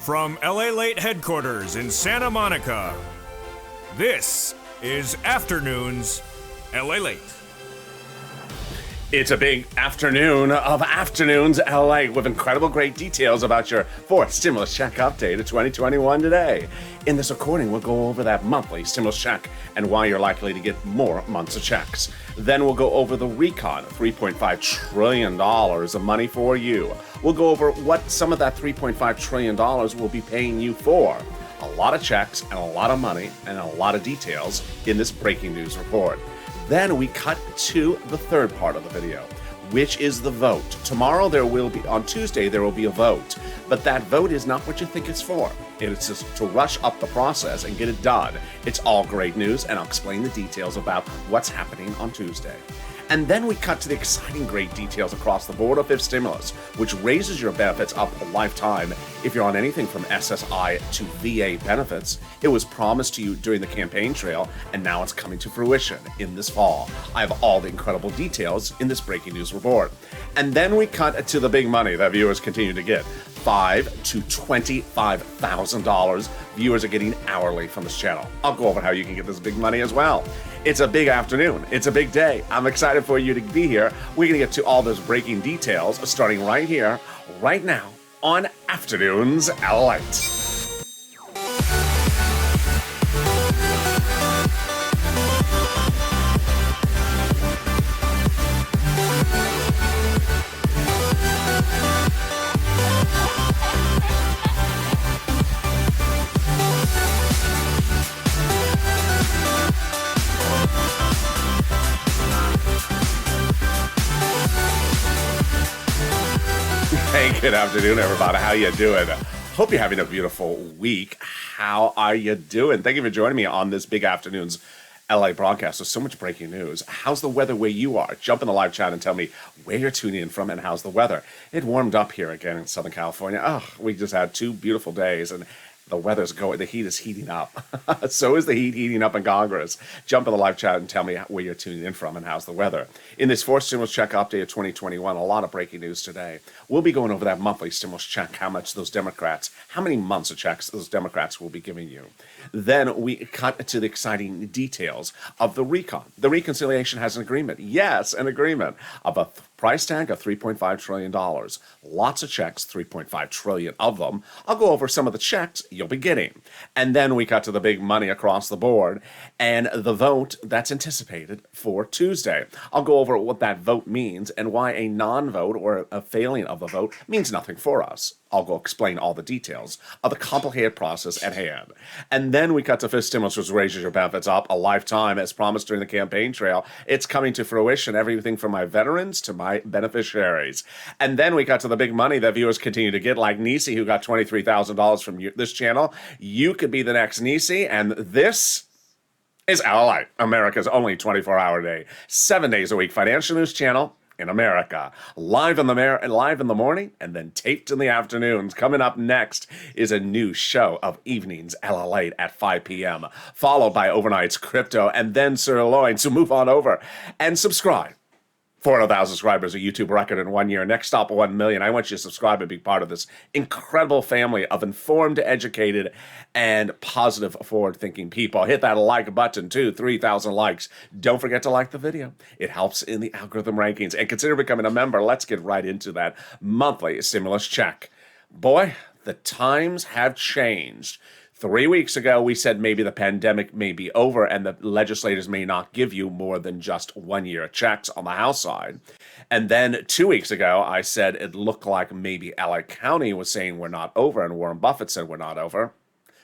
From Lalate headquarters in Santa Monica, this is Afternoons Lalate. It's a big afternoon of Afternoons LA with incredible great details about your fourth stimulus check update of 2021 today. In this recording, we'll go over that monthly stimulus check and why you're likely to get more months of checks. Then we'll go over the recon, $3.5 trillion of money for you. We'll go over what some of that $3.5 trillion will be paying you for. A lot of checks and a lot of money and a lot of details in this breaking news report. Then we cut to the third part of the video, which is the vote. Tomorrow on Tuesday, there will be a vote. But that vote is not what you think it's for. It's just to rush up the process and get it done. It's all great news, and I'll explain the details about what's happening on Tuesday. And then we cut to the exciting great details across the board of fifth stimulus, which raises your benefits up a lifetime if you're on anything from SSI to VA benefits. It was promised to you during the campaign trail, and now it's coming to fruition in this fall. I have all the incredible details in this breaking news report. And then we cut to the big money that viewers continue to get. $5,000 to $25,000 viewers are getting hourly from this channel. I'll go over how you can get this big money as well. It's a big afternoon. It's a big day. I'm excited for you to be here. We're going to get to all those breaking details starting right here, right now on Afternoons Lalate. Hey, good afternoon, everybody. How you doing? Hope you're having a beautiful week. How are you doing? Thank you for joining me on this big afternoon's LA broadcast. There's so much breaking news. How's the weather where you are? Jump in the live chat and tell me where you're tuning in from and how's the weather. It warmed up here again in Southern California. Oh, we just had 2 beautiful days and the heat is heating up. So is the heat heating up in Congress. Jump in the live chat and tell me where you're tuning in from and how's the weather. In this fourth stimulus check update of 2021, a lot of breaking news today. We'll be going over that monthly stimulus check, how many months of checks those Democrats will be giving you. Then we cut to the exciting details of the recon. The reconciliation has an agreement. Yes, an agreement of a price tag of $3.5 trillion. Lots of checks, $3.5 trillion of them. I'll go over some of the checks you'll be getting. And then we cut to the big money across the board and the vote that's anticipated for Tuesday. I'll go over what that vote means and why a non-vote or a failing of the vote means nothing for us. I'll go explain all the details of the complicated process at hand. And then we cut to fifth stimulus, which raises your benefits up a lifetime as promised during the campaign trail. It's coming to fruition, everything from my veterans to my beneficiaries. And then we got to the big money that viewers continue to get, like Nisi, who got $23,000 from this channel. You could be the next Nisi, and this is Lalate, America's only 24-hour day, 7 days a week financial news channel in America. Live in the morning and then taped in the afternoons. Coming up next is a new show of Evenings Lalate at 5 p.m., followed by Overnight's Crypto and then Sirloin. So move on over and subscribe. 400,000 subscribers, a YouTube record in 1 year. Next stop, 1 million. I want you to subscribe and be part of this incredible family of informed, educated, and positive, forward-thinking people. Hit that like button, too. 3,000 likes. Don't forget to like the video. It helps in the algorithm rankings. And consider becoming a member. Let's get right into that monthly stimulus check. Boy, the times have changed. 3 weeks ago, we said maybe the pandemic may be over and the legislators may not give you more than just 1 year checks on the House side. And then 2 weeks ago, I said it looked like maybe LA County was saying we're not over, and Warren Buffett said we're not over.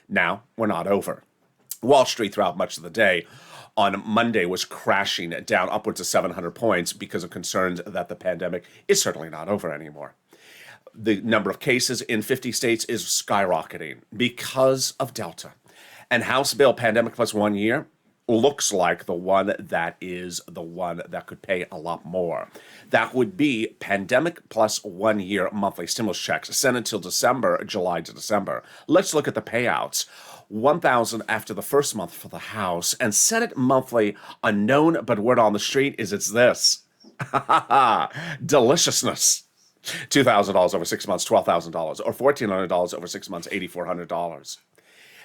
Now, we're not over. Wall Street throughout much of the day on Monday was crashing down upwards of 700 points because of concerns that the pandemic is certainly not over anymore. The number of cases in 50 states is skyrocketing because of Delta. And House Bill Pandemic Plus 1 year looks like the one that could pay a lot more. That would be Pandemic Plus 1 year monthly stimulus checks sent until December, July to December. Let's look at the payouts. $1,000 after the first month for the House, and Senate monthly unknown, but word on the street is it's this. Deliciousness. $2,000 over 6 months, $12,000, or $1,400 over 6 months, $8,400.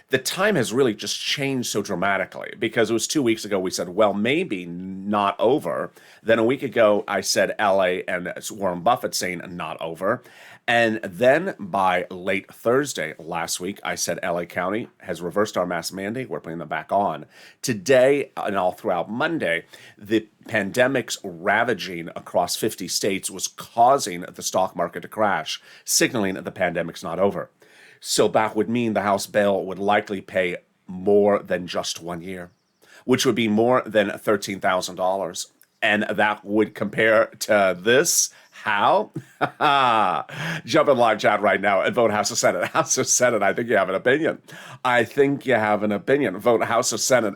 The time has really just changed so dramatically because it was 2 weeks ago we said, well, maybe not over. Then a week ago I said LA and Warren Buffett saying not over. And then by late Thursday last week, I said LA County has reversed our mask mandate. We're putting them back on. Today and all throughout Monday, the pandemic's ravaging across 50 states was causing the stock market to crash, signaling that the pandemic's not over. So that would mean the House bill would likely pay more than just 1 year, which would be more than $13,000. And that would compare to this. How? Jump in live chat right now and vote House or Senate. House or Senate, I think you have an opinion. I think you have an opinion. Vote House or Senate,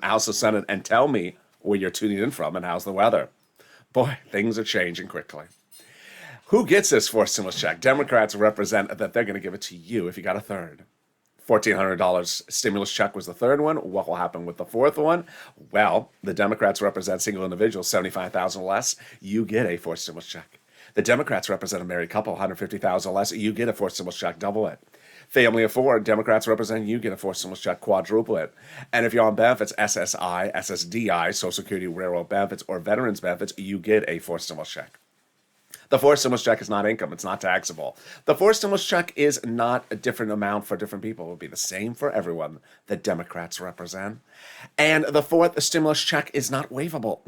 and tell me where you're tuning in from and how's the weather. Boy, things are changing quickly. Who gets this fourth stimulus check? Democrats represent that they're going to give it to you if you got a third. $1,400 stimulus check was the third one. What will happen with the fourth one? Well, the Democrats represent single individuals, $75,000 less. You get a fourth stimulus check. The Democrats represent a married couple, $150,000 less. You get a fourth stimulus check, double it. Family of four, Democrats represent, you get a fourth stimulus check, quadruple it. And if you're on benefits, SSI, SSDI, Social Security, Railroad benefits, or Veterans benefits, you get a fourth stimulus check. The fourth stimulus check is not income. It's not taxable. The fourth stimulus check is not a different amount for different people. It will be the same for everyone that Democrats represent. And the fourth stimulus check is not waivable.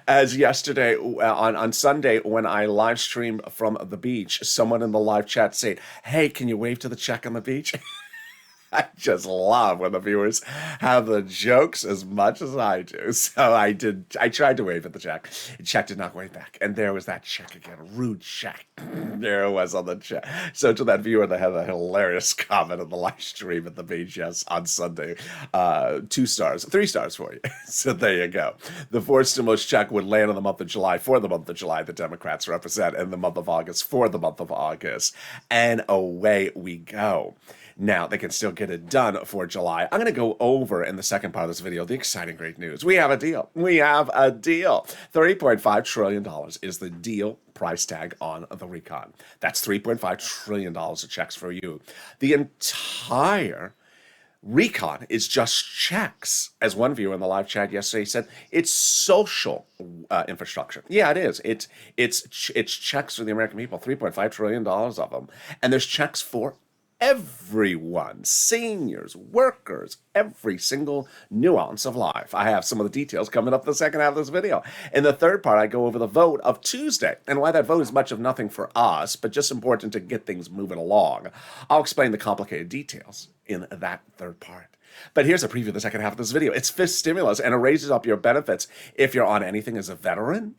As yesterday, on Sunday, when I live streamed from the beach, someone in the live chat said, hey, can you wave to the check on the beach? I just love when the viewers have the jokes as much as I do. So I tried to wave at the check. The check did not wave back. And there was that check again. Rude check. There it was on the check. So to that viewer that had a hilarious comment on the live stream at the beach, yes, on Sunday, 2 stars, 3 stars for you. So there you go. The fourth stimulus check would land in the month of July for the month of July the Democrats represent, and the month of August for the month of August. And away we go. Now, they can still get it done for July. I'm going to go over in the second part of this video the exciting great news. We have a deal. We have a deal. $30.5 trillion is the deal price tag on the recon. That's $3.5 trillion of checks for you. The entire recon is just checks. As one viewer in the live chat yesterday said, it's social infrastructure. Yeah, it is. It's checks for the American people, $3.5 trillion of them. And there's checks for everyone, seniors, workers, every single nuance of life. I have some of the details coming up in the second half of this video. In the third part, I go over the vote of Tuesday and why that vote is much of nothing for us, but just important to get things moving along. I'll explain the complicated details in that third part. But here's a preview of the second half of this video. It's fifth stimulus, and it raises up your benefits if you're on anything as a veteran,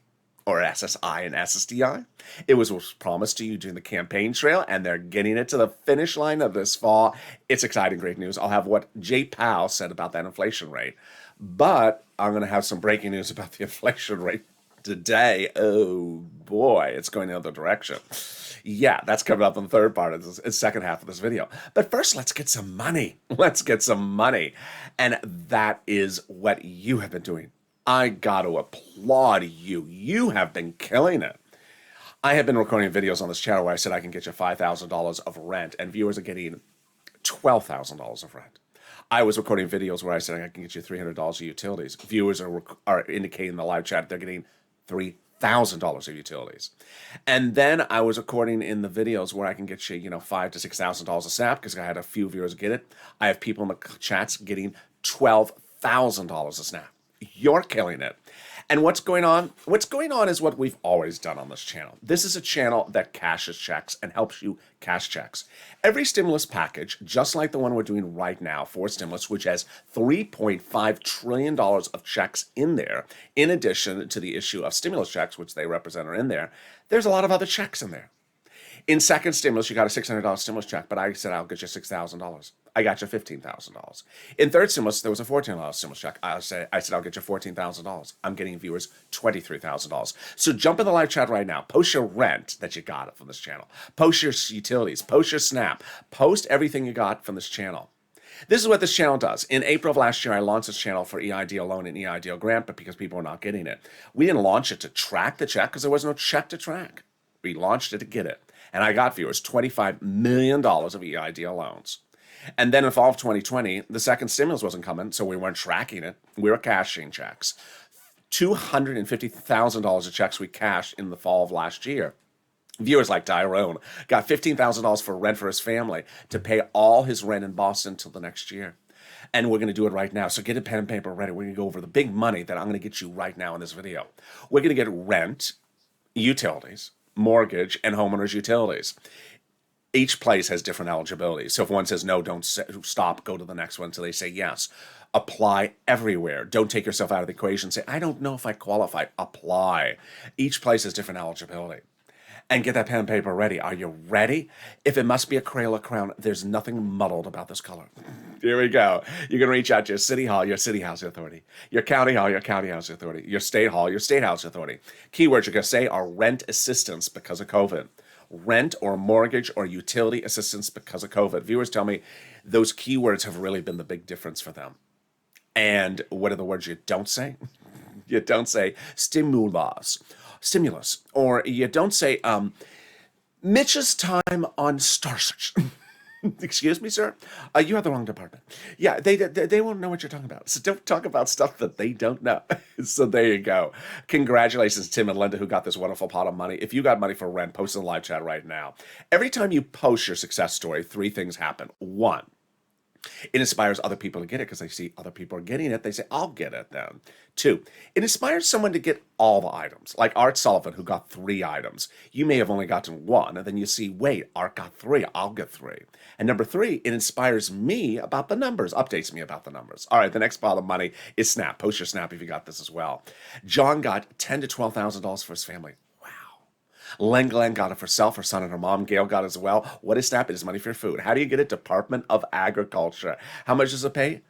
or SSI and SSDI. It was promised to you during the campaign trail, and they're getting it to the finish line of this fall. It's exciting, great news. I'll have what Jay Powell said about that inflation rate. But I'm going to have some breaking news about the inflation rate today. Oh, boy, it's going the other direction. Yeah, that's coming up in the third part of the second half of this video. But first, let's get some money. Let's get some money. And that is what you have been doing. I got to applaud you. You have been killing it. I have been recording videos on this channel where I said I can get you $5,000 of rent, and viewers are getting $12,000 of rent. I was recording videos where I said I can get you $300 of utilities. Viewers are indicating in the live chat they're getting $3,000 of utilities. And then I was recording in the videos where I can get you, $5,000 to $6,000 of SNAP, because I had a few viewers get it. I have people in the chats getting $12,000 of SNAP. You're killing it. And what's going on? What's going on is what we've always done on this channel. This is a channel that cashes checks and helps you cash checks. Every stimulus package, just like the one we're doing right now for stimulus, which has $3.5 trillion of checks in there, in addition to the issue of stimulus checks, which they represent are in there, there's a lot of other checks in there. In second stimulus, you got a $600 stimulus check, but I said I'll get you $6,000. I got you $15,000. In third stimulus, there was a $1,400 stimulus check. I said I'll get you $14,000. I'm getting viewers $23,000. So jump in the live chat right now. Post your rent that you got from this channel. Post your utilities. Post your SNAP. Post everything you got from this channel. This is what this channel does. In April of last year, I launched this channel for EIDL loan and EIDL grant, but because people were not getting it. We didn't launch it to track the check because there was no check to track. We launched it to get it. And I got, viewers, $25 million of EIDL loans. And then in fall of 2020, the second stimulus wasn't coming, so we weren't tracking it. We were cashing checks. $250,000 of checks we cashed in the fall of last year. Viewers like Tyrone got $15,000 for rent for his family to pay all his rent in Boston till the next year. And we're going to do it right now. So get a pen and paper ready. We're going to go over the big money that I'm going to get you right now in this video. We're going to get rent, utilities, mortgage, and homeowners utilities. Each place has different eligibility. So if one says no, don't stop, go to the next one until they say yes. Apply everywhere. Don't take yourself out of the equation. Say, I don't know if I qualify. Apply. Each place has different eligibility. And get that pen and paper ready. Are you ready? If it must be a Crayola crown, there's nothing muddled about this color. Here we go. You're going to reach out to your city hall, your city housing authority, your county hall, your county housing authority, your state hall, your state housing authority. Keywords you're going to say are rent assistance because of COVID. Rent or mortgage or utility assistance because of COVID. Viewers tell me those keywords have really been the big difference for them. And what are the words you don't say? You don't say stimulus, or you don't say Mitch's time on Star Search. Excuse me, sir? You have the wrong department. Yeah, they won't know what you're talking about. So don't talk about stuff that they don't know. So there you go. Congratulations, Tim and Linda, who got this wonderful pot of money. If you got money for rent, post in the live chat right now. Every time you post your success story, 3 things happen. 1, it inspires other people to get it because they see other people are getting it. They say, I'll get it then. 2, it inspires someone to get all the items. Like Art Sullivan, who got 3 items. You may have only gotten 1, and then you see, wait, Art got 3, I'll get 3. And number 3, it inspires me about the numbers, updates me about the numbers. All right, the next pile of money is Snap. Post your Snap if you got this as well. John got $10,000 to $12,000 for his family. Len Glenn got it for herself, her son, and her mom. Gail got it as well. What is SNAP? It is money for your food. How do you get it? Department of Agriculture. How much does it pay?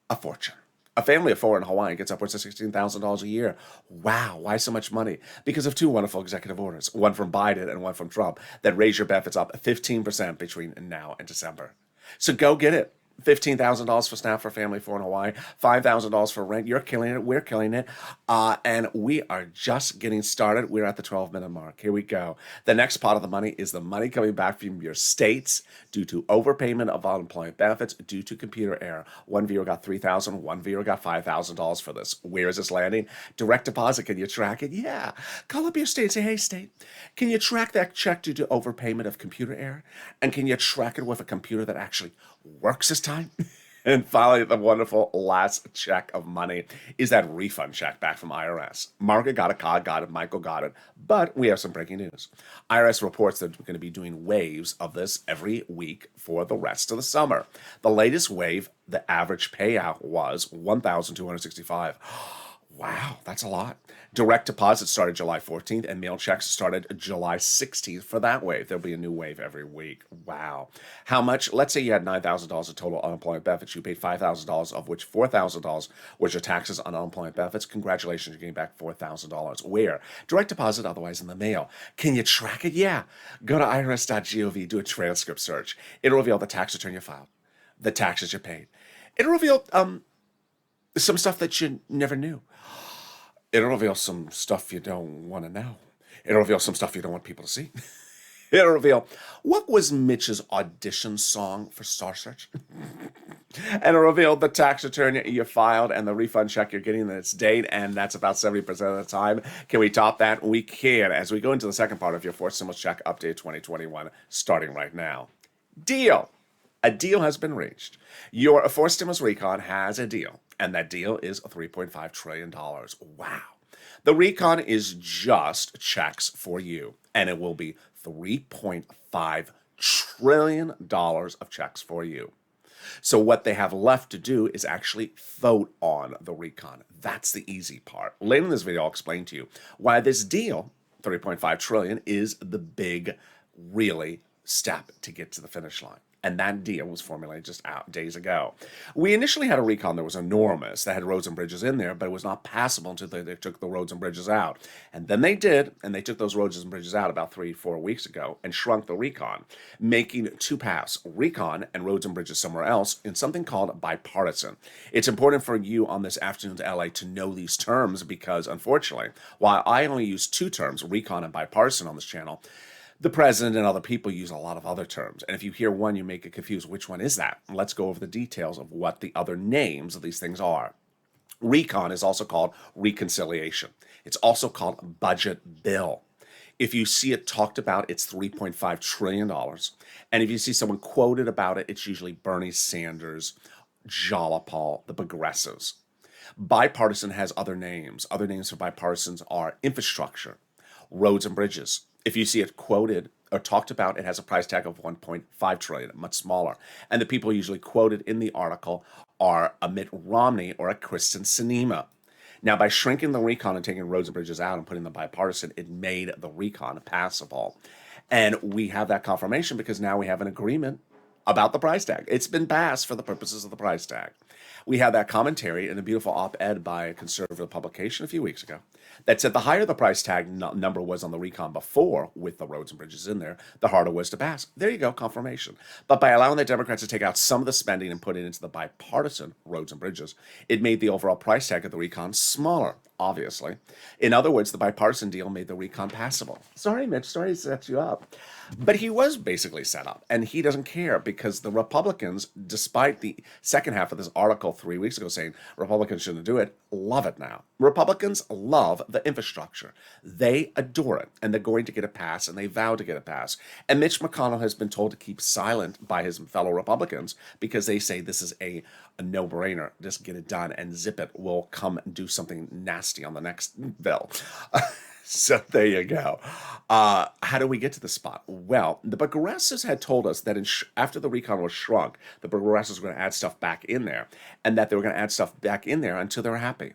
A fortune. A family of 4 in Hawaii gets upwards of $16,000 a year. Wow, why so much money? Because of 2 wonderful executive orders, one from Biden and one from Trump, that raise your benefits up 15% between now and December. So go get it. $15,000 for SNAP for family 4 in Hawaii, $5,000 for rent. You're killing it. We're killing it. And we are just getting started. We're at the 12-minute mark. Here we go. The next part of the money is the money coming back from your states due to overpayment of unemployment benefits due to computer error. One viewer got $3,000. One viewer got $5,000 for this. Where is this landing? Direct deposit. Can you track it? Yeah. Call up your state and say, hey, state, can you track that check due to overpayment of computer error? And can you track it with a computer that actually works this time? And finally, the wonderful last check of money is that refund check back from IRS. Margaret got it, Cod got it, Michael got it, but we have some breaking news. IRS reports that we're going to be doing waves of this every week for the rest of the summer. The latest wave, the average payout was $1,265. Wow, that's a lot. Direct deposit started July 14th, and mail checks started July 16th for that wave. There'll be a new wave every week. Wow. How much? Let's say you had $9,000 of total unemployment benefits. You paid $5,000, of which $4,000 was your taxes on unemployment benefits. Congratulations, you're getting back $4,000. Where? Direct deposit, otherwise in the mail. Can you track it? Yeah. Go to irs.gov, do a transcript search. It'll reveal the tax return you filed, the taxes you paid. It'll reveal some stuff that you never knew. It'll reveal some stuff you don't want to know. It'll reveal some stuff you don't want people to see. It'll reveal what was Mitch's audition song for Star Search. And it'll reveal the tax return you filed and the refund check you're getting and its date, and that's about 70% of the time. Can we top that? We can, as we go into the second part of your fourth stimulus check update 2021, starting right now. Deal. A deal has been reached. Your fourth stimulus recon has a deal, and that deal is $3.5 trillion. Wow. The recon is just checks for you, and it will be $3.5 trillion of checks for you. So what they have left to do is actually vote on the recon. That's the easy part. Later in this video, I'll explain to you why this deal, $3.5 trillion, is the big, really step to get to the finish line. And that deal was formulated just days ago. We initially had a recon that was enormous, that had roads and bridges in there, but it was not passable until they took the roads and bridges out. And then they did, and they took those roads and bridges out about 3-4 weeks ago and shrunk the recon, making two paths, recon and roads and bridges somewhere else, in something called bipartisan. It's important for you on this afternoon's LA to know these terms because, unfortunately, while I only use two terms, recon and bipartisan, on this channel, the president and other people use a lot of other terms. And if you hear one, you may get confused. Which one is that? Let's go over the details of what the other names of these things are. Recon is also called reconciliation. It's also called budget bill. If you see it talked about, it's $3.5 trillion. And if you see someone quoted about it, it's usually Bernie Sanders, Jalopal, the progressives. Bipartisan has other names. Other names for bipartisans are infrastructure, roads and bridges. If you see it quoted or talked about, it has a price tag of $1.5 trillion, much smaller. And the people usually quoted in the article are a Mitt Romney or a Kristen Sinema. Now, by shrinking the recon and taking roads and bridges out and putting the bipartisan, it made the recon passable. And we have that confirmation because now we have an agreement about the price tag. It's been passed for the purposes of the price tag. We have that commentary in a beautiful op-ed by a conservative publication a few weeks ago that said the higher the price tag number was on the recon before, with the roads and bridges in there, the harder it was to pass. There you go, confirmation. But by allowing the Democrats to take out some of the spending and put it into the bipartisan roads and bridges, it made the overall price tag of the recon smaller, obviously. In other words, the bipartisan deal made the recon passable. Sorry, Mitch, sorry to set you up. But he was basically set up, and he doesn't care because the Republicans, despite the second half of this article 3 weeks ago saying Republicans shouldn't do it, love it now. Republicans love the infrastructure. They adore it, and they're going to get it passed, and they vow to get it passed. And Mitch McConnell has been told to keep silent by his fellow Republicans because they say this is a no-brainer. Just get it done, and zip it. We'll come and do something nasty on the next bill. So there you go. How do we get to this spot? Well, the progressives had told us that after the recon was shrunk, the progressives were going to add stuff back in there, and that they were going to add stuff back in there until they were happy.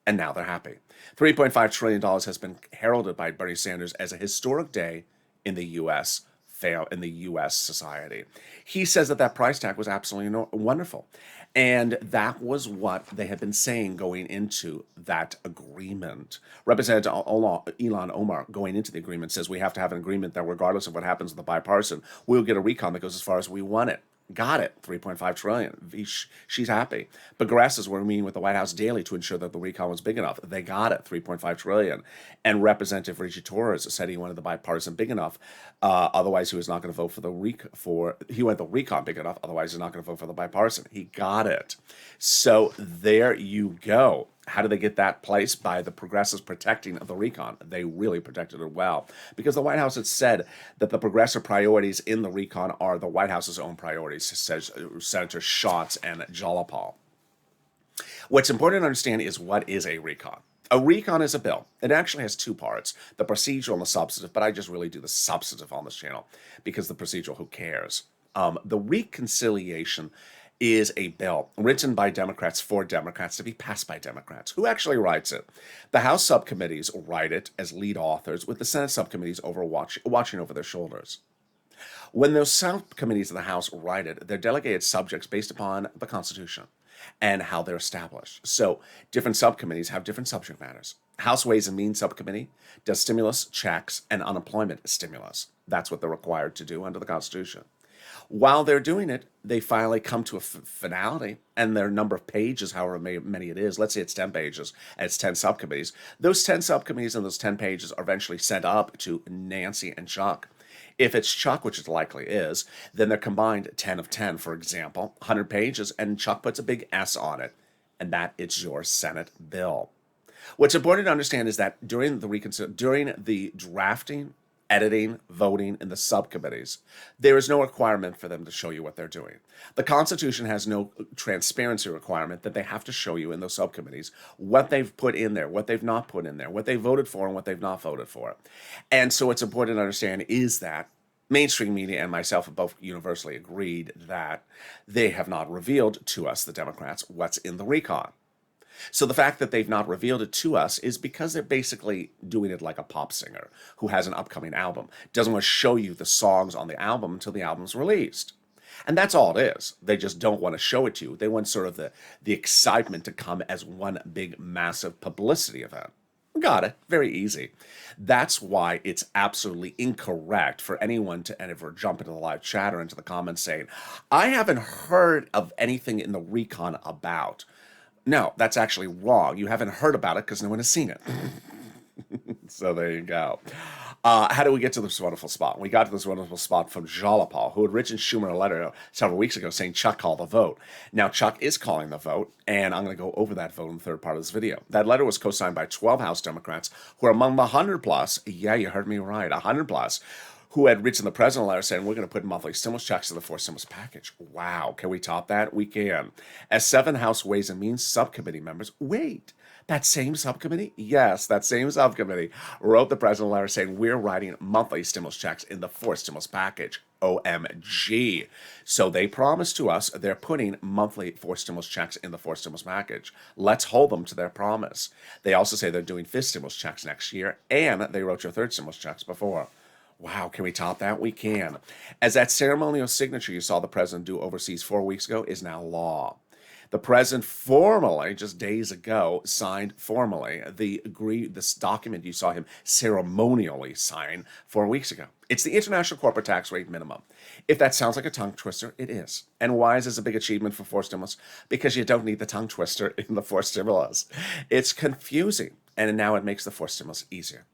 And now they're happy. $3.5 trillion has been heralded by Bernie Sanders as a historic day in the U.S. in the U.S. society. He says that price tag was absolutely wonderful. And that was what they had been saying going into that agreement. Representative Ilhan Omar, going into the agreement, says we have to have an agreement that regardless of what happens with the bipartisan, we'll get a recon that goes as far as we want it. Got it, $3.5 trillion. She's happy. Progressives were meeting with the White House daily to ensure that the recon was big enough. They got it, $3.5 trillion. And Representative Richie Torres said he wanted the bipartisan big enough. Otherwise, he was not going to vote he wanted the recon big enough. Otherwise, he's not going to vote for the bipartisan. He got it. So there you go. How do they get that place? By the progressives protecting the recon. They really protected it well. Because the White House had said that the progressive priorities in the recon are the White House's own priorities, says Senator Schatz and Jalopal. What's important to understand is what is a recon. A recon is a bill. It actually has two parts, the procedural and the substantive, but I just really do the substantive on this channel because the procedural, who cares? The reconciliation is a bill written by Democrats for Democrats to be passed by Democrats. Who actually writes it? The House subcommittees write it as lead authors, with the Senate subcommittees watching over their shoulders. When those subcommittees of the House write it, they're delegated subjects based upon the Constitution and how they're established. So different subcommittees have different subject matters. House Ways and Means Subcommittee does stimulus checks and unemployment stimulus. That's what they're required to do under the Constitution. While they're doing it, they finally come to a finality, and their number of pages, however many it is, let's say it's 10 pages, and it's 10 subcommittees. Those 10 subcommittees and those 10 pages are eventually sent up to Nancy and Chuck. If it's Chuck, which it likely is, then they're combined 10 of 10, for example, 100 pages, and Chuck puts a big S on it, and that it's your Senate bill. What's important to understand is that during the drafting, editing, voting in the subcommittees, there is no requirement for them to show you what they're doing. The Constitution has no transparency requirement that they have to show you in those subcommittees what they've put in there, what they've not put in there, what they voted for and what they've not voted for. And so what's important to understand is that mainstream media and myself have both universally agreed that they have not revealed to us, the Democrats, what's in the recon. So the fact that they've not revealed it to us is because they're basically doing it like a pop singer who has an upcoming album. Doesn't want to show you the songs on the album until the album's released. And that's all it is. They just don't want to show it to you. They want sort of the excitement to come as one big, massive publicity event. Got it. Very easy. That's why it's absolutely incorrect for anyone to ever jump into the live chat or into the comments saying, I haven't heard of anything in the recon about. No, that's actually wrong. You haven't heard about it because no one has seen it. So there you go. How do we get to this wonderful spot? We got to this wonderful spot from Jalapal, who had written Schumer a letter several weeks ago saying Chuck called the vote. Now, Chuck is calling the vote, and I'm going to go over that vote in the third part of this video. That letter was co-signed by 12 House Democrats who are among the 100 plus, yeah, you heard me right, 100 plus, who had written the president a letter saying we're going to put monthly stimulus checks to the fourth stimulus package. Wow, can we top that? We can. As 7 House Ways and Means subcommittee members, wait, that same subcommittee? Yes, that same subcommittee wrote the president a letter saying we're writing monthly stimulus checks in the fourth stimulus package. OMG. So they promised to us they're putting monthly fourth stimulus checks in the fourth stimulus package. Let's hold them to their promise. They also say they're doing fifth stimulus checks next year, and they wrote your third stimulus checks before. Wow, can we top that? We can. As that ceremonial signature you saw the president do overseas 4 weeks ago is now law. The president formally, just days ago, signed formally this document you saw him ceremonially sign 4 weeks ago. It's the International Corporate Tax Rate Minimum. If that sounds like a tongue twister, it is. And why is this a big achievement for fourth stimulus? Because you don't need the tongue twister in the fourth stimulus. It's confusing, and now it makes the fourth stimulus easier.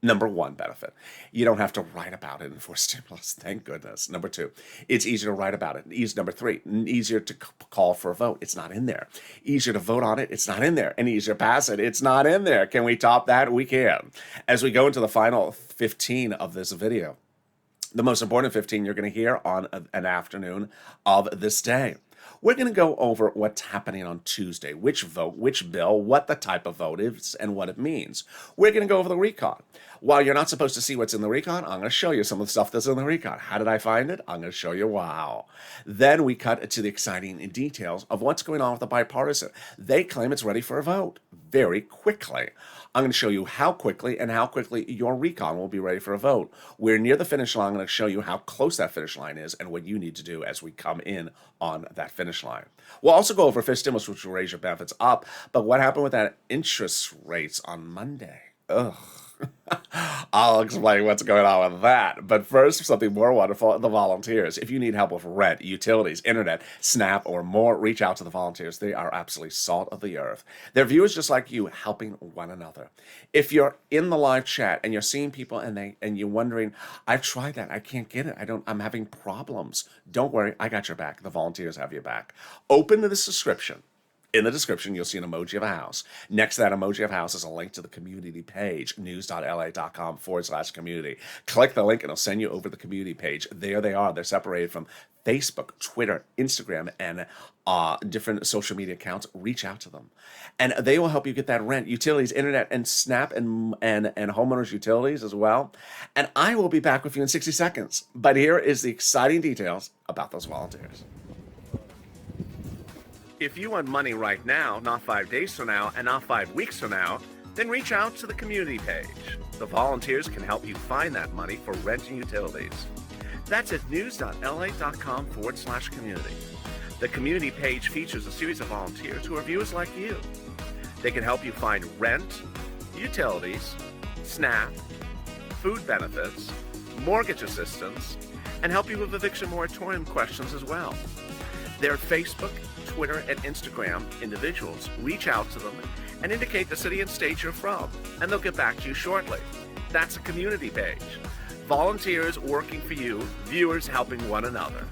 Number one benefit, you don't have to write about it in fourth stimulus. Thank goodness. Number two, it's easier to write about it. Number three, easier to call for a vote. It's not in there. Easier to vote on it. It's not in there. And easier to pass it. It's not in there. Can we top that? We can. As we go into the final 15 of this video, the most important 15 you're going to hear on an afternoon of this day. We're going to go over what's happening on Tuesday, which vote, which bill, what the type of vote is, and what it means. We're going to go over the recon. While you're not supposed to see what's in the recon, I'm going to show you some of the stuff that's in the recon. How did I find it? I'm going to show you wow. Then we cut to the exciting details of what's going on with the bipartisan. They claim it's ready for a vote very quickly. I'm going to show you how quickly your recon will be ready for a vote. We're near the finish line. I'm going to show you how close that finish line is and what you need to do as we come in on that finish line. We'll also go over fifth stimulus, which will raise your benefits up. But what happened with that interest rates on Monday? Ugh. I'll explain what's going on with that. But first, something more wonderful, the volunteers. If you need help with rent, utilities, internet, SNAP, or more, reach out to the volunteers. They are absolutely salt of the earth. They're viewers just like you, helping one another. If you're in the live chat and you're seeing people and you're wondering, I've tried that, I can't get it, I'm having problems. Don't worry, I got your back. The volunteers have your back. Open this description. In the description, you'll see an emoji of a house. Next to that emoji of house is a link to the community page, news.la.com/community. Click the link and it'll send you over the community page. There they are. They're separated from Facebook, Twitter, Instagram, and different social media accounts. Reach out to them. And they will help you get that rent, utilities, internet, and SNAP and homeowners utilities as well. And I will be back with you in 60 seconds. But here is the exciting details about those volunteers. If you want money right now, not 5 days from now, and not 5 weeks from now, then reach out to the community page. The volunteers can help you find that money for rent and utilities. That's at news.la.com/community. The community page features a series of volunteers who are viewers like you. They can help you find rent, utilities, SNAP, food benefits, mortgage assistance, and help you with eviction moratorium questions as well. They're at Facebook, Twitter, and Instagram individuals. Reach out to them and indicate the city and state you're from, and they'll get back to you shortly. That's a community page. Volunteers working for you, viewers helping one another.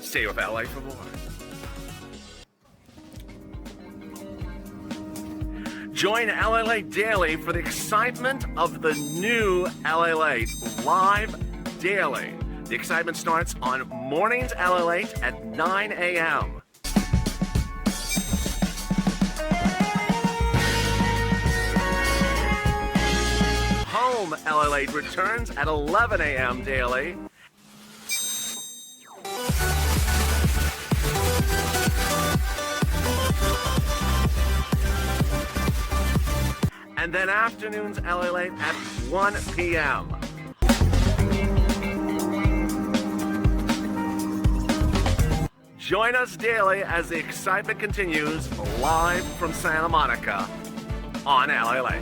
Stay with LA for more. Join LA Late Daily for the excitement of the new LA Late live daily. The excitement starts on mornings LA Late at 9 a.m. Home LA Late returns at 11 a.m. daily. and then afternoons LA Late at 1 p.m. Join us daily as the excitement continues live from Santa Monica on LA Late.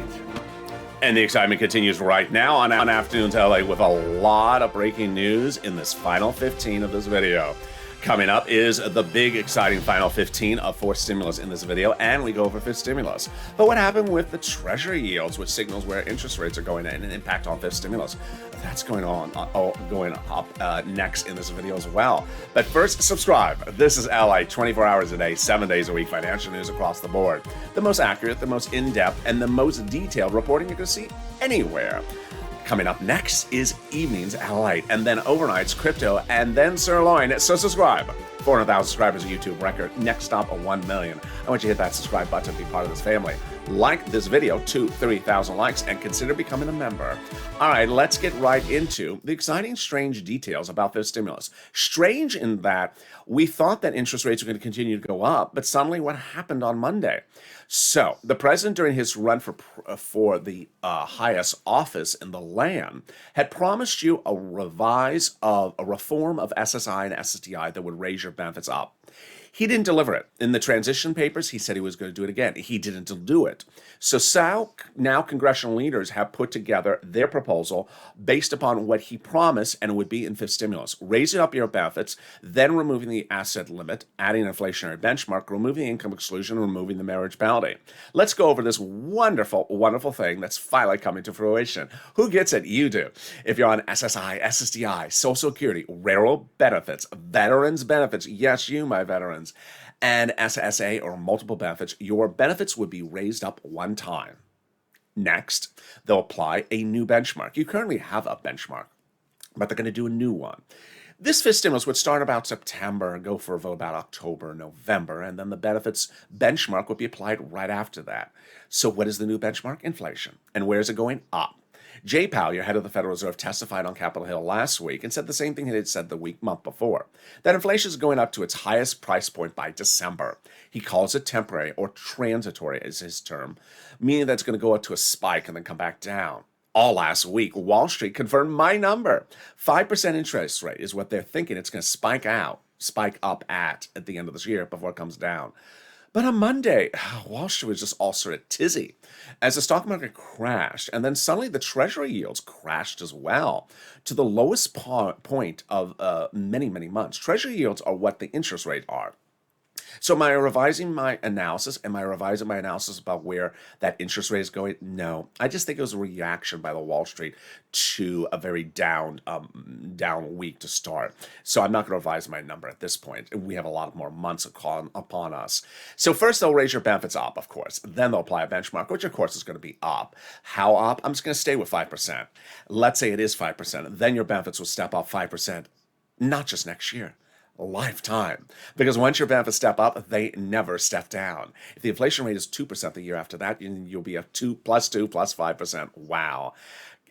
And the excitement continues right now on Afternoons LA with a lot of breaking news in this final 15 of this video. Coming up is the big, exciting final 15 of fourth stimulus in this video, and we go over fifth stimulus. But what happened with the Treasury yields, which signals where interest rates are going and an impact on fifth stimulus? That's going up next in this video as well. But first, subscribe. This is LA, 24 hours a day, 7 days a week, financial news across the board. The most accurate, the most in-depth, and the most detailed reporting you're going to see anywhere. Coming up next is Evenings LA, and then overnights crypto, and then sirloin. So subscribe. 400,000 subscribers, a YouTube record. Next stop, 1 million. I want you to hit that subscribe button to be part of this family. Like this video to 3,000 likes and consider becoming a member. All right, let's get right into the exciting, strange details about this stimulus. Strange in that we thought that interest rates were going to continue to go up, but suddenly what happened on Monday? So the president, during his run for the highest office in the land, had promised you a reform of SSI and SSDI that would raise your benefits up. He didn't deliver it. In the transition papers, he said he was going to do it again. He didn't do it. So now congressional leaders have put together their proposal based upon what he promised, and it would be in fifth stimulus. Raising up your benefits, then removing the asset limit, adding an inflationary benchmark, removing the income exclusion, removing the marriage penalty. Let's go over this wonderful, wonderful thing that's finally coming to fruition. Who gets it? You do. If you're on SSI, SSDI, Social Security, railroad benefits, veterans benefits, yes, you, my veterans, and SSA or multiple benefits, your benefits would be raised up one time. Next, they'll apply a new benchmark. You currently have a benchmark, but they're going to do a new one. This fifth stimulus would start about September and go for about October, November, and then the benefits benchmark would be applied right after that. So what is the new benchmark? Inflation. And where is it going? Up. Jay Powell, your head of the Federal Reserve, testified on Capitol Hill last week and said the same thing he had said the month before, that inflation is going up to its highest price point by December. He calls it temporary or transitory is his term, meaning that it's going to go up to a spike and then come back down. All last week, Wall Street confirmed my number. 5% interest rate is what they're thinking it's going to spike up at the end of this year before it comes down. But on Monday, Wall Street was just all sort of tizzy as the stock market crashed, and then suddenly the Treasury yields crashed as well to the lowest point of many, many months. Treasury yields are what the interest rate are. So am I revising my analysis? Am I revising my analysis about where that interest rate is going? No. I just think it was a reaction by the Wall Street to a very down week to start. So I'm not going to revise my number at this point. We have a lot more months upon us. So first they'll raise your benefits up, of course. Then they'll apply a benchmark, which of course is going to be up. How up? I'm just going to stay with 5%. Let's say it is 5%. Then your benefits will step up 5%, not just next year. Lifetime. Because once your benefits step up, they never step down. If the inflation rate is 2% the year after that, you'll be at 2 plus 5%. Wow.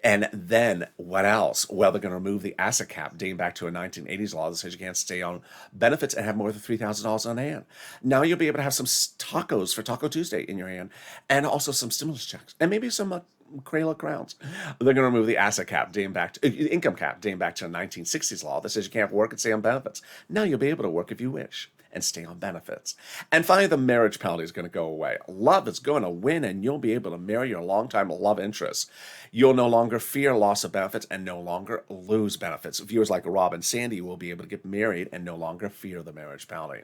And then what else? Well, they're going to remove the asset cap dating back to a 1980s law that says you can't stay on benefits and have more than $3,000 on hand. Now you'll be able to have some tacos for Taco Tuesday in your hand, and also some stimulus checks, and maybe some Crayola crowns. They're going to remove the asset cap dating back to income cap dating back to a 1960s law that says you can't work and stay on benefits. Now you'll be able to work if you wish and stay on benefits. And finally, the marriage penalty is going to go away. Love is going to win, and you'll be able to marry your longtime love interest. You'll no longer fear loss of benefits and no longer lose benefits. Viewers like Rob and Sandy will be able to get married and no longer fear the marriage penalty.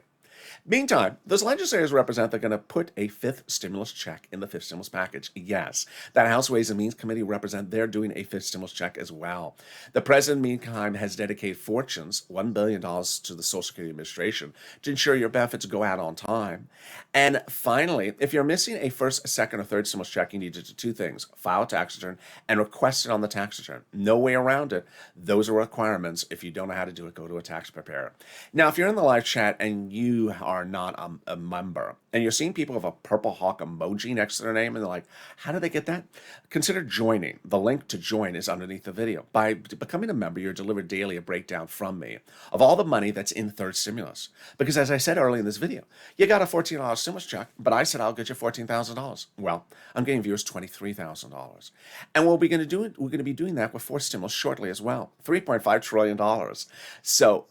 Meantime, those legislators represent they're going to put a fifth stimulus check in the fifth stimulus package. Yes, that House Ways and Means Committee represent they're doing a fifth stimulus check as well. The president, meantime, has dedicated fortunes, $1 billion to the Social Security Administration to ensure your benefits go out on time. And finally, if you're missing a first, second, or third stimulus check, you need to do two things: file a tax return and request it on the tax return. No way around it. Those are requirements. If you don't know how to do it, go to a tax preparer. Now, if you're in the live chat and you you are not a member and you're seeing people with a purple hawk emoji next to their name and they're like, how did they get that? Consider joining. The link to join is underneath the video. By becoming a member, you're delivered daily a breakdown from me of all the money that's in the third stimulus. Because as I said earlier in this video, you got a $14 stimulus check, but I said I'll get you $14,000. Well, I'm getting viewers $23,000. And we're going to be doing that with fourth stimulus shortly as well. $3.5 trillion. So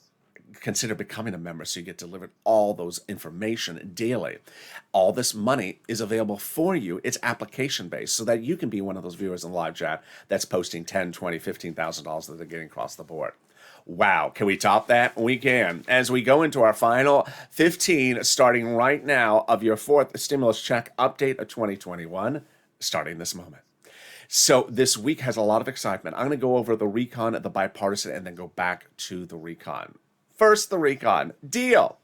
consider becoming a member so you get delivered all those information daily. All this money is available for you. It's application based so that you can be one of those viewers in the live chat that's posting $10, $20, $15,000 that they're getting across the board. Wow, can we top that? We can. As we go into our final 15, starting right now, of your fourth stimulus check update of 2021, starting this moment. So this week has a lot of excitement. I'm going to go over the recon, the bipartisan, and then go back to the recon. First, the recon. Deal.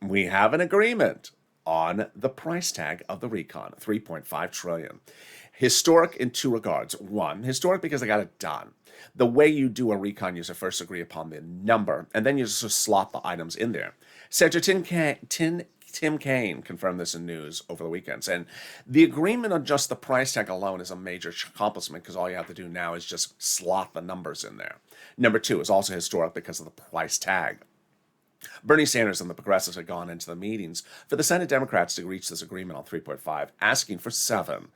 We have an agreement on the price tag of the recon, $3.5 trillion. Historic in two regards. One, historic because they got it done. The way you do a recon, you first agree upon the number, and then you just slot the items in there. Senator Tim Kaine confirmed this in news over the weekend, and the agreement on just the price tag alone is a major accomplishment because all you have to do now is just slot the numbers in there. Number two is also historic because of the price tag. Bernie Sanders and the progressives had gone into the meetings for the Senate Democrats to reach this agreement on 3.5, asking for 7.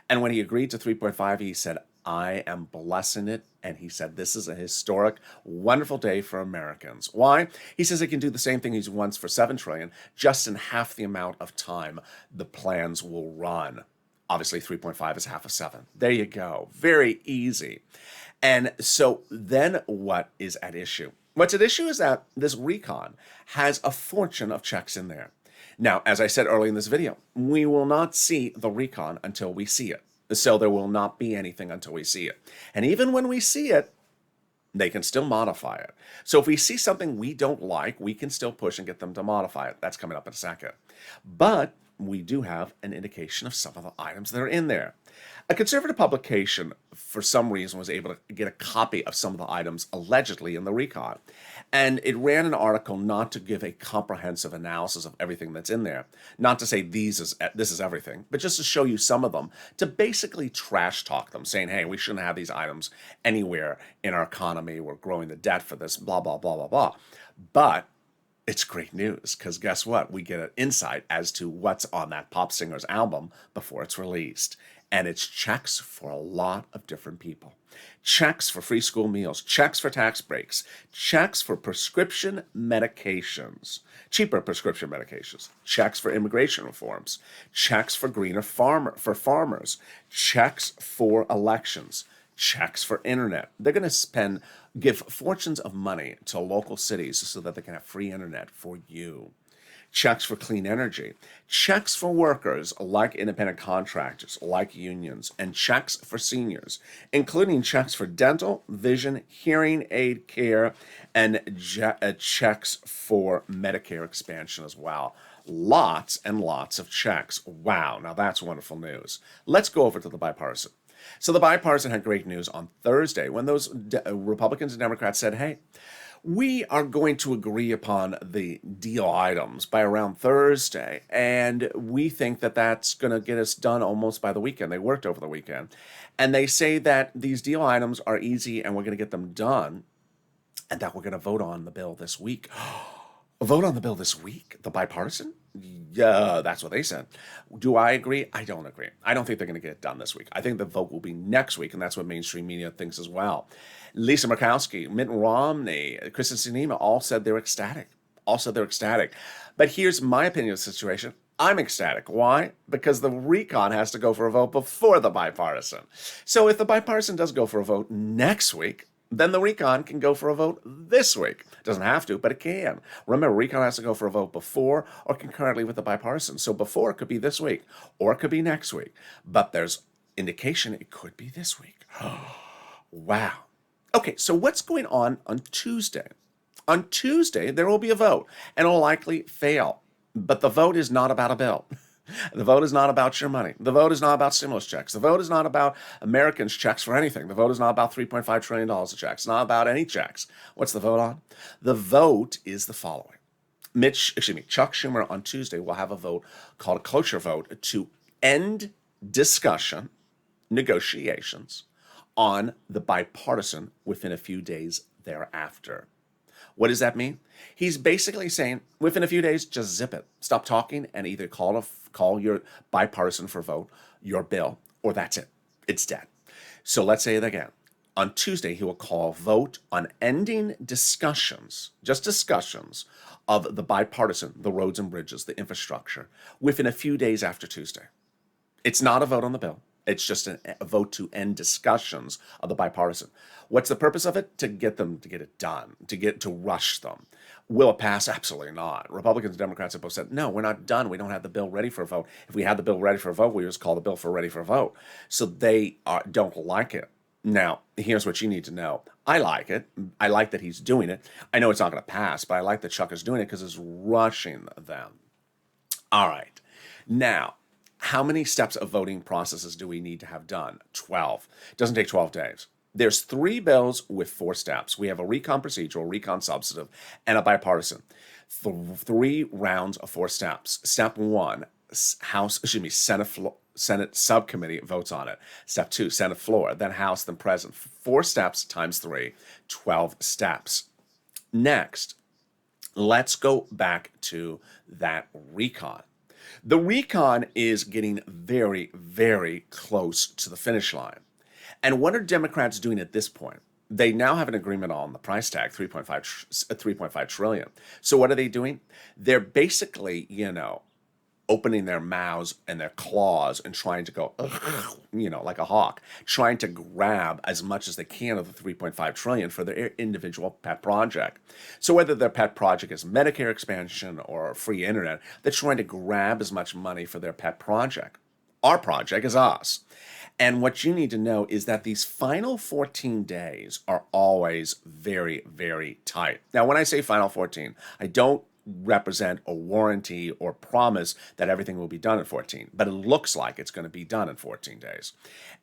And when he agreed to 3.5, he said, I am blessing it. And he said, this is a historic, wonderful day for Americans. Why? He says he can do the same thing he wants for $7 trillion, just in half the amount of time the plans will run. Obviously, 3.5 is half of 7. There you go. Very easy. And so then what is at issue? What's at issue is that this recon has a fortune of checks in there. Now, as I said earlier in this video, we will not see the recon until we see it. So there will not be anything until we see it. And even when we see it, they can still modify it. So if we see something we don't like, we can still push and get them to modify it. That's coming up in a second. But we do have an indication of some of the items that are in there. A conservative publication, for some reason, was able to get a copy of some of the items allegedly in the recon. And it ran an article not to give a comprehensive analysis of everything that's in there. Not to say this is everything, but just to show you some of them, to basically trash talk them, saying, hey, we shouldn't have these items anywhere in our economy. We're growing the debt for this, blah, blah, blah, blah, blah. But it's great news, because guess what? We get an insight as to what's on that pop singer's album before it's released. And it's checks for a lot of different people. Checks for free school meals, checks for tax breaks, checks for prescription medications, cheaper prescription medications, checks for immigration reforms, checks for greener farmers, checks for elections, checks for internet. They're going to give fortunes of money to local cities so that they can have free internet for you. Checks for clean energy, checks for workers like independent contractors, like unions, and checks for seniors, including checks for dental, vision, hearing aid care, and checks for Medicare expansion as well. Lots and lots of checks. Wow, now that's wonderful news. Let's go over to the bipartisan. So the bipartisan had great news on Thursday when those Republicans and Democrats said, hey, we are going to agree upon the deal items by around Thursday, and we think that that's going to get us done almost by the weekend. They worked over the weekend, and they say that these deal items are easy and we're going to get them done, and that we're going to vote on the bill this week. Vote on the bill this week? The bipartisan? Yeah, that's what they said. Do I agree? I don't agree. I don't think they're going to get it done this week. I think the vote will be next week, and that's what mainstream media thinks as well. Lisa Murkowski, Mitt Romney, Kristen Sinema all said they're ecstatic. But here's my opinion of the situation. I'm ecstatic. Why? Because the recon has to go for a vote before the bipartisan. So if the bipartisan does go for a vote next week, then the recon can go for a vote this week. It doesn't have to, but it can. Remember, recon has to go for a vote before or concurrently with the bipartisan. So before it could be this week, or it could be next week. But there's indication it could be this week. Wow. Okay, so what's going on Tuesday? On Tuesday, there will be a vote, and it'll likely fail. But the vote is not about a bill. The vote is not about your money. The vote is not about stimulus checks. The vote is not about Americans' checks for anything. The vote is not about $3.5 trillion of checks. It's not about any checks. What's the vote on? The vote is the following. Chuck Schumer on Tuesday will have a vote called a cloture vote to end discussion, negotiations on the bipartisan within a few days thereafter. What does that mean? He's basically saying within a few days, just zip it. Stop talking and either call your bipartisan for vote, your bill, or that's it. It's dead. So let's say it again. On Tuesday, he will call a vote on ending discussions, just discussions of the bipartisan, the roads and bridges, the infrastructure, within a few days after Tuesday. It's not a vote on the bill. It's just a vote to end discussions of the bipartisan. What's the purpose of it? To get it done, to rush them. Will it pass? Absolutely not. Republicans and Democrats have both said, no, we're not done. We don't have the bill ready for a vote. If we had the bill ready for a vote, we just call the bill for ready for a vote. So they don't like it. Now, here's what you need to know. I like it. I like that he's doing it. I know it's not going to pass, but I like that Chuck is doing it because it's rushing them. All right. Now, how many steps of voting processes do we need to have done? 12. It doesn't take 12 days. There's 3 bills with 4 steps. We have a recon procedural, recon substantive, and a bipartisan. 3 rounds of 4 steps. Step 1, Senate subcommittee votes on it. Step 2, Senate floor, then House, then President. 4 steps times 3, 12 steps. Next, let's go back to that recon. The recon is getting very, very close to the finish line. And what are Democrats doing at this point? They now have an agreement on the price tag, 3.5 trillion. So what are they doing? They're basically, opening their mouths and their claws and trying to go, like a hawk, trying to grab as much as they can of the 3.5 trillion for their individual pet project. So whether their pet project is Medicare expansion or free internet, they're trying to grab as much money for their pet project. Our project is us. And what you need to know is that these final 14 days are always very, very tight. Now, when I say final 14, I don't represent a warranty or promise that everything will be done in 14, but it looks like it's going to be done in 14 days.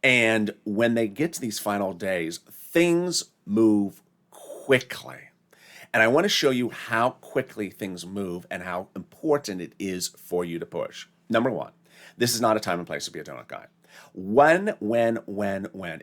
And when they get to these final days, things move quickly. And I want to show you how quickly things move and how important it is for you to push. Number 1, this is not a time and place to be a donut guy. When.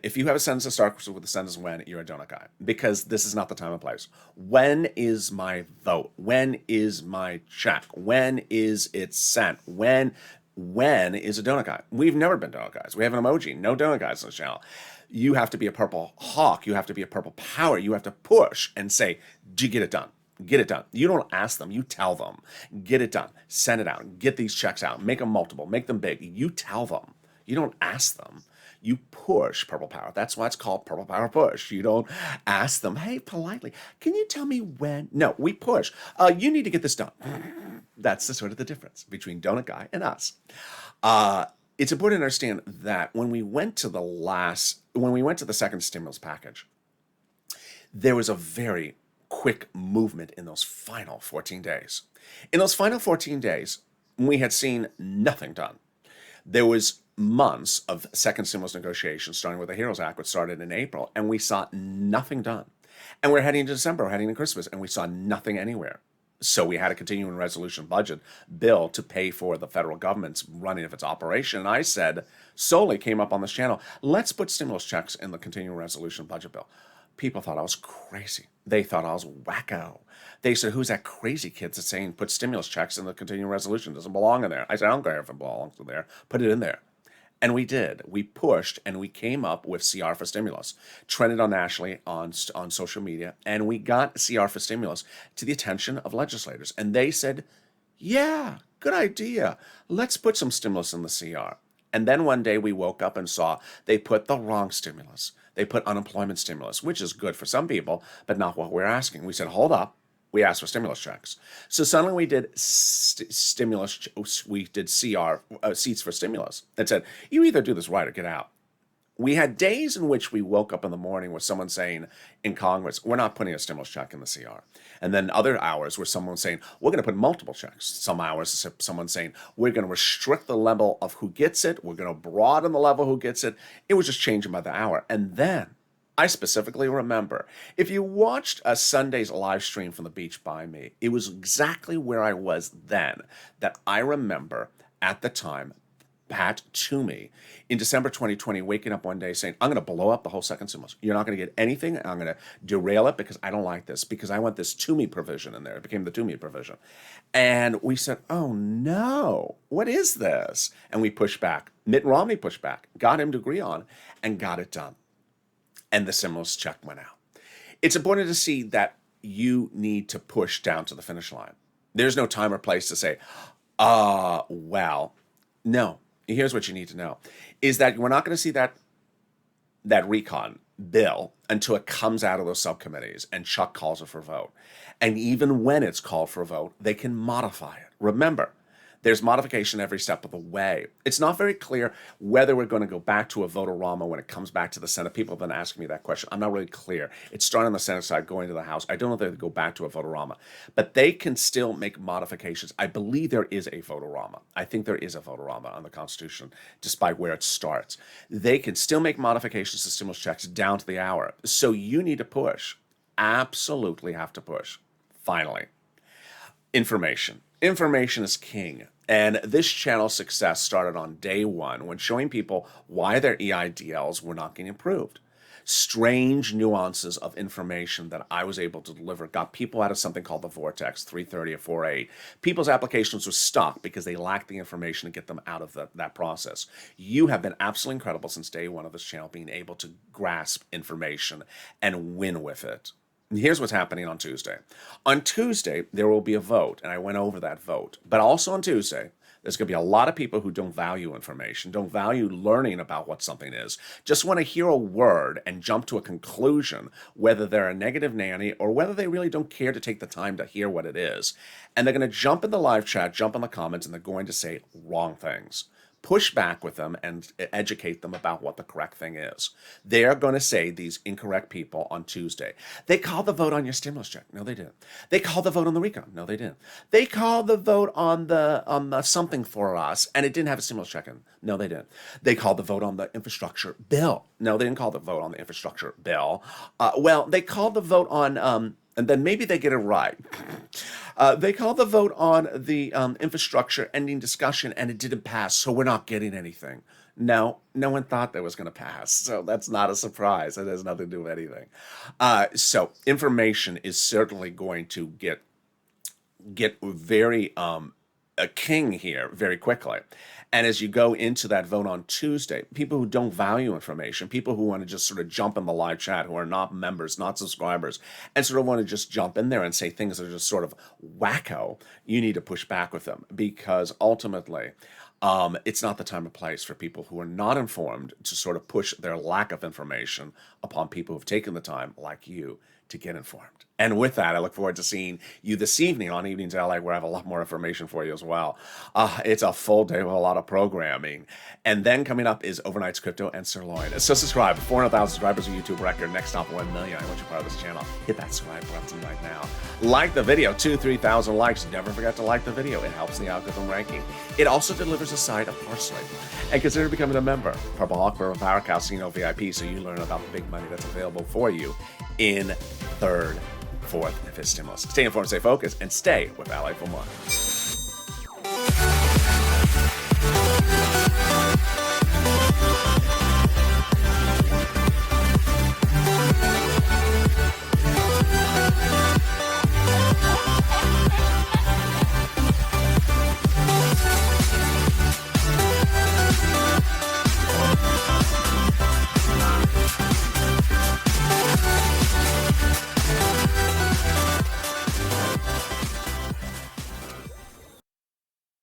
If you have a sentence that starts with the sentence when, you're a donut guy, because this is not the time and place. When is my vote? When is my check? When is it sent? When is a donut guy? We've never been donut guys. We have an emoji. No donut guys on the channel. You have to be a purple hawk. You have to be a purple power. You have to push and say, do you get it done? Get it done. You don't ask them. You tell them. Get it done. Send it out. Get these checks out. Make them multiple. Make them big. You tell them. You don't ask them. You push purple power. That's why it's called purple power push. You don't ask them, hey, politely, can you tell me when? No, we push. You need to get this done. That's the sort of the difference between donut guy and us. It's important to understand that when we went to the second stimulus package, there was a very quick movement in those final 14 days. In those final 14 days, we had seen nothing done. There was months of second stimulus negotiations, starting with the HEROES Act, which started in April, and we saw nothing done. And we're heading into December, we're heading to Christmas, and we saw nothing anywhere. So we had a continuing resolution budget bill to pay for the federal government's running of its operation. And I said, solely came up on this channel, let's put stimulus checks in the continuing resolution budget bill. People thought I was crazy. They thought I was wacko. They said, who's that crazy kid that's saying put stimulus checks in the continuing resolution? It doesn't belong in there. I said, I don't care if it belongs in there. Put it in there. And we did. We pushed and we came up with CR for stimulus, trended on nationally on social media, and we got CR for stimulus to the attention of legislators. And they said, yeah, good idea. Let's put some stimulus in the CR. And then one day we woke up and saw they put the wrong stimulus. They put unemployment stimulus, which is good for some people, but not what we're asking. We said, hold up. We asked for stimulus checks. So suddenly we did stimulus. We did CR, seats for stimulus, that said, you either do this right or get out. We had days in which we woke up in the morning with someone saying in Congress, we're not putting a stimulus check in the CR. And then other hours where someone was saying, we're going to put multiple checks. Some hours, someone saying, we're going to restrict the level of who gets it. We're going to broaden the level who gets it. It was just changing by the hour. And then I specifically remember, if you watched a Sunday's live stream from the beach by me, it was exactly where I was then that I remember at the time Pat Toomey in December 2020 waking up one day saying, I'm going to blow up the whole second stimulus. You're not going to get anything. I'm going to derail it because I don't like this, because I want this Toomey provision in there. It became the Toomey provision. And we said, oh no, what is this? And we pushed back. Mitt Romney pushed back, got him to agree on, and got it done. And the stimulus check went out. It's important to see that you need to push down to the finish line. There's no time or place to say, well, no. Here's what you need to know, is that we're not going to see that recon bill until it comes out of those subcommittees and Chuck calls it for a vote. And even when it's called for a vote, they can modify it. Remember, there's modification every step of the way. It's not very clear whether we're going to go back to a vote-a-rama when it comes back to the Senate. People have been asking me that question. I'm not really clear. It's starting on the Senate side, going to the House. I don't know if they go back to a vote-a-rama, but they can still make modifications. I believe there is a vote-a-rama. I think there is a vote-a-rama on the Constitution, despite where it starts. They can still make modifications to stimulus checks down to the hour. So you need to push. Absolutely have to push. Finally, information. Information is king. And this channel's success started on day one when showing people why their EIDLs were not getting approved. Strange nuances of information that I was able to deliver got people out of something called the Vortex 330 or 48. People's applications were stuck because they lacked the information to get them out of that process. You have been absolutely incredible since day one of this channel, being able to grasp information and win with it. Here's what's happening on Tuesday. On Tuesday, there will be a vote, and I went over that vote. But also on Tuesday, there's going to be a lot of people who don't value information, don't value learning about what something is, just want to hear a word and jump to a conclusion, whether they're a negative nanny or whether they really don't care to take the time to hear what it is. And they're going to jump in the live chat, jump in the comments, and they're going to say wrong things. Push back with them and educate them about what the correct thing is. They're going to say, these incorrect people on Tuesday, they called the vote on your stimulus check. No, they didn't. They called the vote on the recon. No, they didn't. They called the vote on the something for us, and it didn't have a stimulus check in. No, they didn't. They called the vote on the infrastructure bill. No, they didn't call the vote on the infrastructure bill. Well, they called the vote on, and then maybe they get it right. They called the vote on the infrastructure ending discussion, and it didn't pass, so we're not getting anything. No one thought that was going to pass, so that's not a surprise. It has nothing to do with anything. So information is certainly going to get very a king here very quickly. And as you go into that vote on Tuesday, people who don't value information, people who want to just sort of jump in the live chat, who are not members, not subscribers, and sort of want to just jump in there and say things that are just sort of wacko, you need to push back with them, because ultimately it's not the time or place for people who are not informed to sort of push their lack of information upon people who've taken the time, like you, to get informed. And with that, I look forward to seeing you this evening on Evenings LA, where I have a lot more information for you as well. It's a full day with a lot of programming. And then coming up is Overnight's Crypto and Sirloin. So subscribe. 400,000 subscribers, a YouTube record. Next stop, 1 million. I want you part of this channel. Hit that subscribe button right now. Like the video. 2,000-3,000 likes. Never forget to like the video. It helps the algorithm ranking. It also delivers a side of parsley. And consider becoming a member. Purple Hawk, Purple Power Casino VIP, so you learn about the big money that's available for you in third, fourth, and fifth stimulus. Stay informed, stay focused, and stay with Ally for more.